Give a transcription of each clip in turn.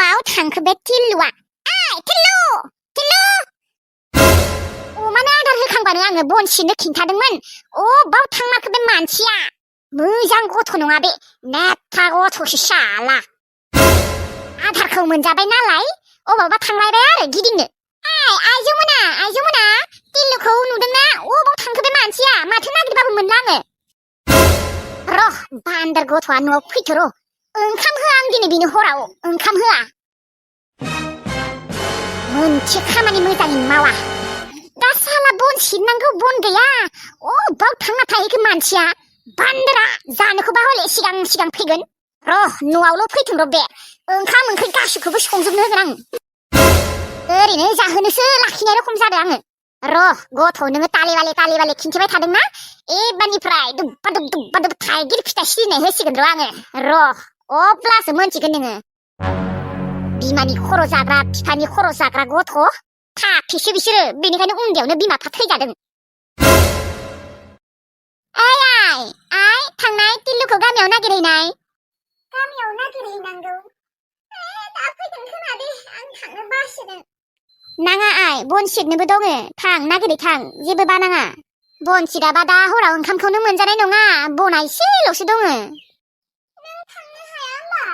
बाव थांखो बे टिल्लुआ टिल्लु अमानो आदार होखांबानो आङो बन सिननो खिन्थादोंमोन बाव थांमारखो बे मानसिया मोजां गथ' नङा बे नेथा गथ'सो साला आदारखौ मोनजाबाय नालाय अबावबा थांलायबाय आरो गिदिंनो आइजोमोना टिल्लुखौ नुदोंना अबाव थांखो बे मानसिया माथो नागिरबाबो मोनला आङो र' बान्दार गथ'आ न'आव फैथ' र' ओंखाम होआ आं दिनै बिनो हराव ओंखाम होआ मोनसे खामानि मोजाङै मावा दा साला बन सिननांगौ बन गैया बाव थांना थाहैखो मानसिया बान्दारा जानोखौबा हले सिगां फैगोन र' न'आवल' फैथों र' बे ओंखाम ओंख्रि गासैखौबो संजोबनो होगोन आं ओरैनो जाहोनोसो लाखिनाय रखम जादों आङो र' गथ' नोङो ताले बाले खिन्थिबाय थादोंना एबारनिफ्राय दुब्बा थाइगिर फिथाइ सिरिनाय होसिगोन र' आङो र' अब्लासो मोनथिगोन नोङो बिमानि खर' जाग्रा बिफानि खर' जाग्रा गथ' थाफिसो बिसोरो बेनिखायनो उन्दैयावनो बिमा बिफा थैजादों आइ थांनाय टिल्लुखौ गामियाव नागिरहैनाय गामियाव नागिरहैनांगौ दा फैगोन खोमा दे आं थांनो बासिदों नाङा आइ बन सिदनोबो दङ थां नागिरै थां जेबो बानाङा बन सिदाबा दा हराव ओंखामखौनो मोनजानाय नङा बना एसेल'सो दङ नों थांनो हाया होमबा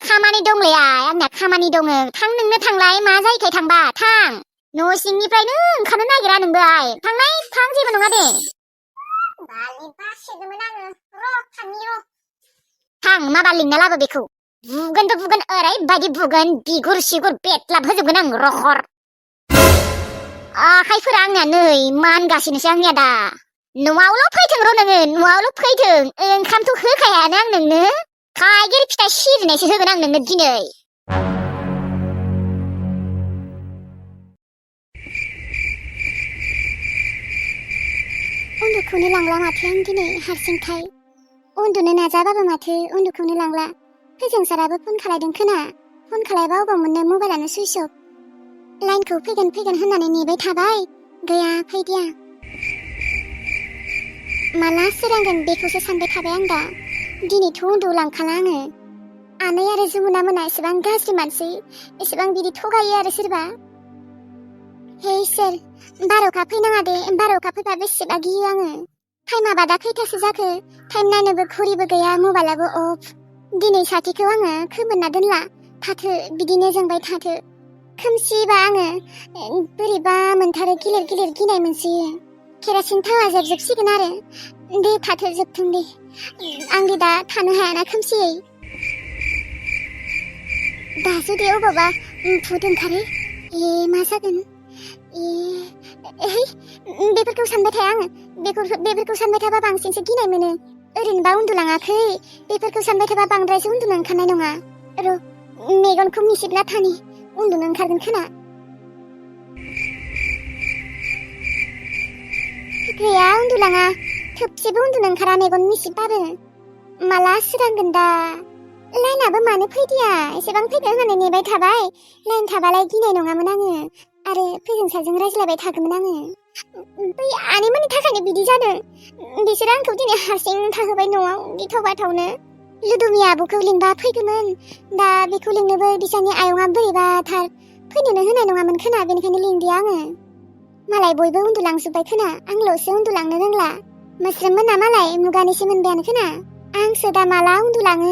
खामानि दंलै आइ आंना खामानि दङ थां नोंनो थांलाय मा जायैखाय थांबा थां न' सिंनिफ्रायनो ओंखारनो नागिरा नोंबो आइ थांनाय थां जेबो नङा दे बालि बासिदोंमोन आङो र' थांनि र' थां माबा लिंना लाबो बेखौ बुगोन ओरैबायदि बुगोन बिगुर सिगुर बेदलाब होजोबगोन आं रखर आखाइफोरा आंनिया नै मानगासिनोसो आंनिया दा न'आवल' फैथों र' नोङो न'आवल' फैथों ओंखामथ' होखायानो आं नोंनो थाइगिर फिथाइ सिरिनायसो होगोन आं नोंनो दिनै उन्दुखौनो लांला माथो आं दिनै हारसिंखाय उन्दुनो नाजाबाबो माथो उन्दुखौनो लांला फोजों साराबो फन खालायदों खोना फन खालायबा अबाव मोननो मबाइलानो सुइच अफ लाइनखौ फैगोन होननानै नेबाय थाबाय गैया फैदिया माला सोरांगोन बेखौसो सानबाय थाबाय आं दा दिनैथ' उन्दुलांखाला आङो आनै आरो जमुना मोना एसेबां गाज्रि मानसि एसेबां बिदि थगायो आरो सोरबा हे इसोर बार'खा फैनाङा दे बार'खा फैबा बेसेबा गियो आङो टाइमाबा दा खैथासो जाखो टाइम नायनोबो घुरिबो गैया मबाइलाबो अफ दिनै साथिखौ आङो खोमोरना दोनला थाथो बिदिनो जोंबाय थाथो खोमसिबा आङो बोरैबा मोनथारो गिलिर गिनाय मोनसोयो केरासिन थावा जोबसिगोन आरो दे थाथो जोबथों दे आं दे दा थानो हायाना खोमसियै दा जुदि अबावबा भुत ओंखारो मा जागोन बेफोरखौ सानबाय थाया आङो बेफोरखौ सानबाय थाबा बांसिनसो गिनाय मोनो ओरैनोबा उन्दुलाङाखै बेफोरखौ सानबाय थाबा बांद्रायसो उन्दुनो ओंखारनाय नङा र' मेगनखौ मिसिबना थानि उन्दुनो ओंखारगोन खोना गैया उन्दुलाङा थोबसेबो उन्दुनो ओंखारा मेगन मिसिबबाबो माला सोरांगोन दा लाइनाबो मानो फैदिया एसेबां फैगोन होननानै नेबाय थाबाय लाइन थाबालाय गिनाय नङामोन आङो आरो फोजों साजों रायज्लायबाय थागौमोन आङो बै आनैमोननि थाखायनो बिदि जादों बिसोरो आंखौ दिनै हारसिं थाहोबाय न'आव गिथाव बाथावनो लुदुमि आब'खौ लिंबा फैगौमोन दा बेखौ लिंनोबो बिसानि आयंआ बोरैबाथार फैनोनो होनाय नङामोन खोना बेनिखायनो लिंदिया आङो मालाय बयबो उन्दुलांजोब्बाय खोना आंल'सो उन्दुलांनो रोंला मोस्रोम मोना मालाय मुगानिसो मोनबायानो खोना आंसो दा माला उन्दुलाङो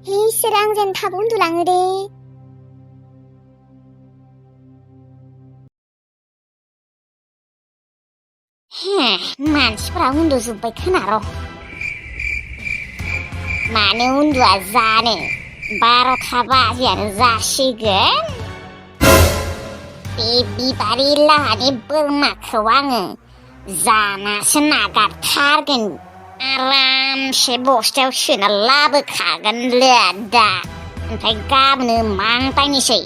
हे इसोर आं जेन थाब उन्दुलाङो दे मानसिफोरा उन्दुजोब्बाय खोना र' मानो उन्दुआ जानो 12 बाजियानो जासिगोन बे बिबारि लाहानि बोरमाखौ आङो जानासो नागारथारगोन आरामसे बस्थायाव सोना लाबोखागोन दा ओमफ्राय गाबोनो मांबायनोसै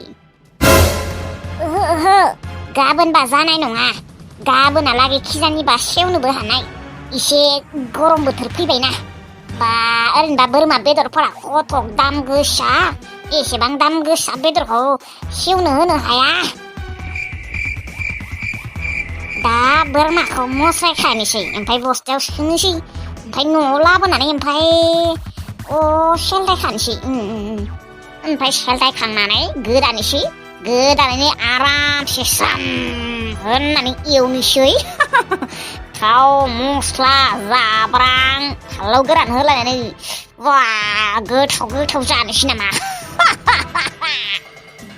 ओहो गाबोनबा जानाय नङा गाबोनहालागै खिजानिबा सेवनोबो हानाय एसे गरम बोथोर फैबायना बा ओरैनोबा बोरमा बेदरफोरा खथक दाम गोसा एसेबां दाम गोसा बेदरखौ सेवनो होनो हाया दा बोरमाखौ मस्रायखानोसै ओमफ्राय बस्थायाव सोनोसै ओमफ्राय न'आव लाबोनानै ओमफ्राय सेलदायखानोसै ओमफ्राय सेलथायखांनानै गोदानैनो आरामसे स्राम होननानै एवनोसै थाव मस्ला जाब्रां फानलौ गोरान होलायनानै वा गोथाव जानोसै नामा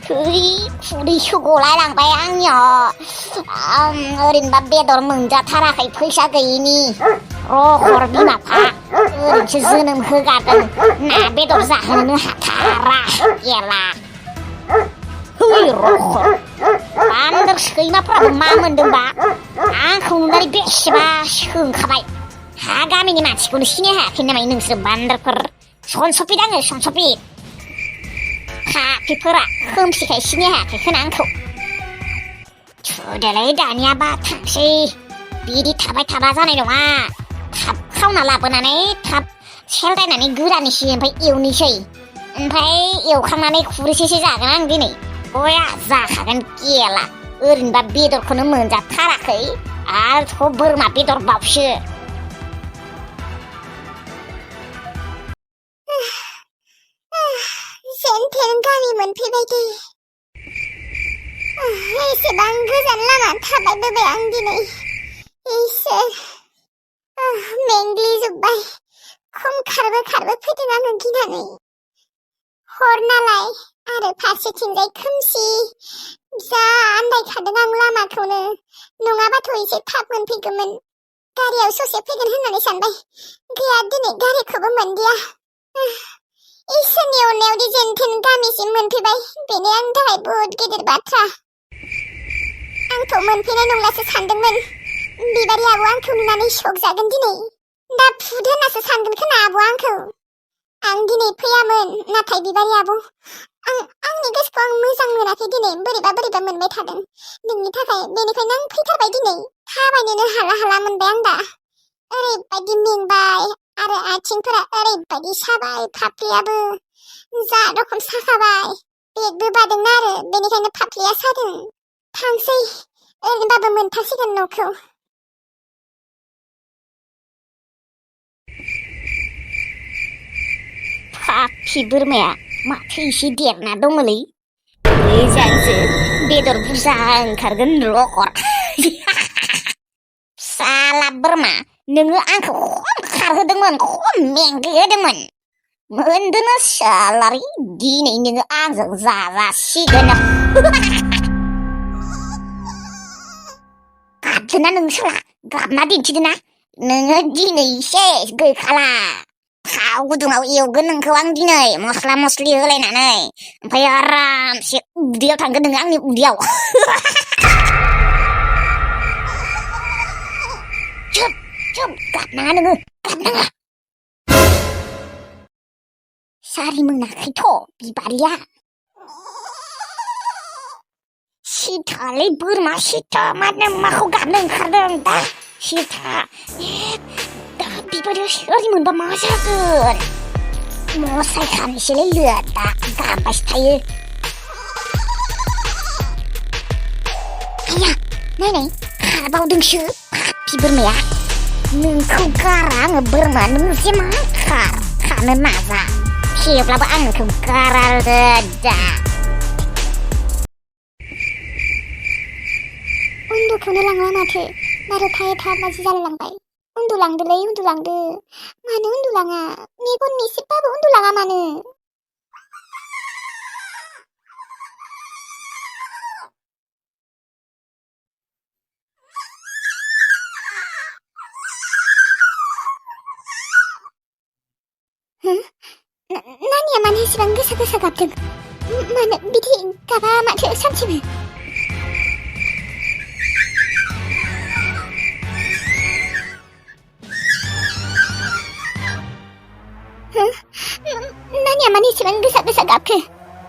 खुदैसो गलायलांबाय आंनिया ओरैनोबा बेदर मोनजाथाराखै फैसा गैयिनि रखर बिमाफा ओरैनोसो जोनोम होगारदों ना बेदर जाहोनो हाथारा एला रखर बान्दोर सैमाफ्राबो मा मोनदोंबा आंखौ नुनानै बेसेबा सोंखाबाय हा गामिनि मानसिखौनो सिनाय हायाखै नामा नोंसोर बान्दोरफोर सनसफिद आङो सनसफिद खाफिफोरा खोमसिखाय सिनाय हायाखै खोना आंखौ थुदोलै दानियाबा थांसै बिदि थाबाय थाबा जानाय नङा थाब खावना लाबोनानै थाब सेलदायनानै गोदानोसै ओमफ्राय एवनोसै ओमफ्राय एवखांनानै खुरैसेसो जागोन आं दिनै बया जाखागोन गेला ओरैनोबा बेदरखौनो मोनजाथाराखै आरोथ' बोरमा बेदर बावसो जेनथेन गामि मोनफैबाय दे एसेबां गोजान लामा थाबायबोबाय आं दिनै इसोर मेंग्लिजोब्बाय खम खारबो फैदों आङो गिनानै हर नालाय आरो फारसेथिंजाय खोमसि जा आन्दायखादों आं लामाखौनो नङाबाथ' एसे थाब मोनफैगौमोन गारियाव ससे फैगोन होननानै सानबाय गैया दिनै गारिखौबो मोनदिया इसोरनि अननायाव दि जेनथेन गामिसिम मोनफैबाय बेनो आंनि थाखाय बहुद गिदिर बाथ्रा आंथ' मोनफैनाय नंलासो सानदोंमोन बिबारि आबौ आंखौ नुनानै शक जागोन दिनै दा फुद होननासो सानगोन खोना आबौ आंखौ आं दिनै फैयामोन नाथाय बिबारि आबौ आंनि गोसोखौ आं मोजां मोनाखै दिनै बोरैबा मोनबाय थादों नोंनि थाखाय बेनिखायनो आं फैथारबाय दिनै थाबायनोनो हाला मोनबाय आं दा ओरैबायदि मेंबाय आरो आथिंफोरा ओरैबायदि साबाय फाफ्लियाबो जा रखम साखाबाय बेगबो बादोंना आरो बेनिखायनो फाफ्लिया सादों थांसै ओरैनोबाबो मोनथारसिगोन न'खौ फाफि बोरमाया माथो एसे देरना दङलै मोजांसो बेदर बुरजा ओंखारगोन रखर साला बोरमा नोङो आंखौ खम खारहोदोंमोन खम मेंग्लिहोदोंमोन मोनदोंना सालारि दिनै नोङो आंजों जाजासिगोन गाबदोना नोंसोरा गाबना दिन्थिदोना नोङो दिनै सेस गैखाला थाव गुदुङाव एवगोन नोंखौ आं दिनै मस्ला मस्लि होलायनानै ओमफ्राय आरामसे उदैयाव थांगोन नोङो आंनि उदैयाव चुप गाबनाङा नोङो गाबनाङा सारि मोनाखैथ' बिबारिया सिथालै बोरमा सिथा माखौ गाबनो ओंखारदों दा सिथा दा बिबारिया सारि मोनबा मा जागोन मसाय खानोसैलै लोदा गाबबायसो थायो आया नायनाय खारबावदोंसो फाफि बोरमाया नोंखौ गारा आङो बोरमा नों जे मा खारनो नाजा थेवब्लाबो आं नोंखौ गारालदो दा उन्दुखौनो लांला माथो 12था बाजि जालायलांबाय उन्दुलांदोलै उन्दुलांदो मानो उन्दुलाङा मेगन मिसिबबाबो उन्दुलाङा मानो नानिया मानो एसेबां गोसा गाबदों मानो बिदि गाबा माथो सानसेबो नानिया मानो एसेबां गोसा गाबखो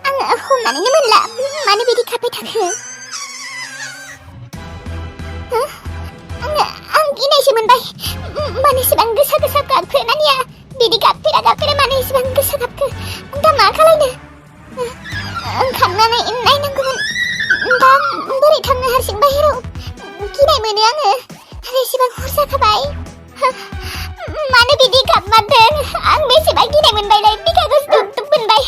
आङो हमनानैनो मोनला मानो बिदि गाबबाय थाखो आं गिनायसो मोनबाय मानो एसेबां गोसा गाबखो नानिया बिदि गाबफेरा मानो एसेबां गोसा गाबखो दा मा खालायनो ओंखारनानै नायनांगौमोन दा बोरै थांनो हारसिं बाहेराव गिनाय मोनो आङो आरो एसेबां हर जाखाबाय मानो बिदि गाबमारदों आं बेसेबां गिनाय मोनबायलाय बिखाखौ दुब मोनबाय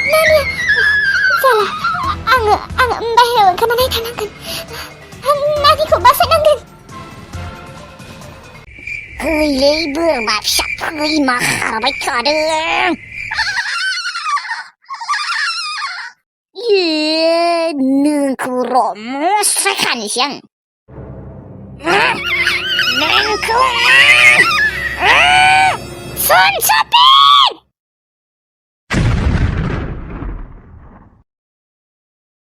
Nadia, जाला. आङो बाहेरायाव ओंखारनानै थानांगोन. नादिखौ बासायनांगोन. गैलै बोरमा फिसा फै मा खारबाय थादों नोंखौ र' मुस्राखानोसै आं नोंखौ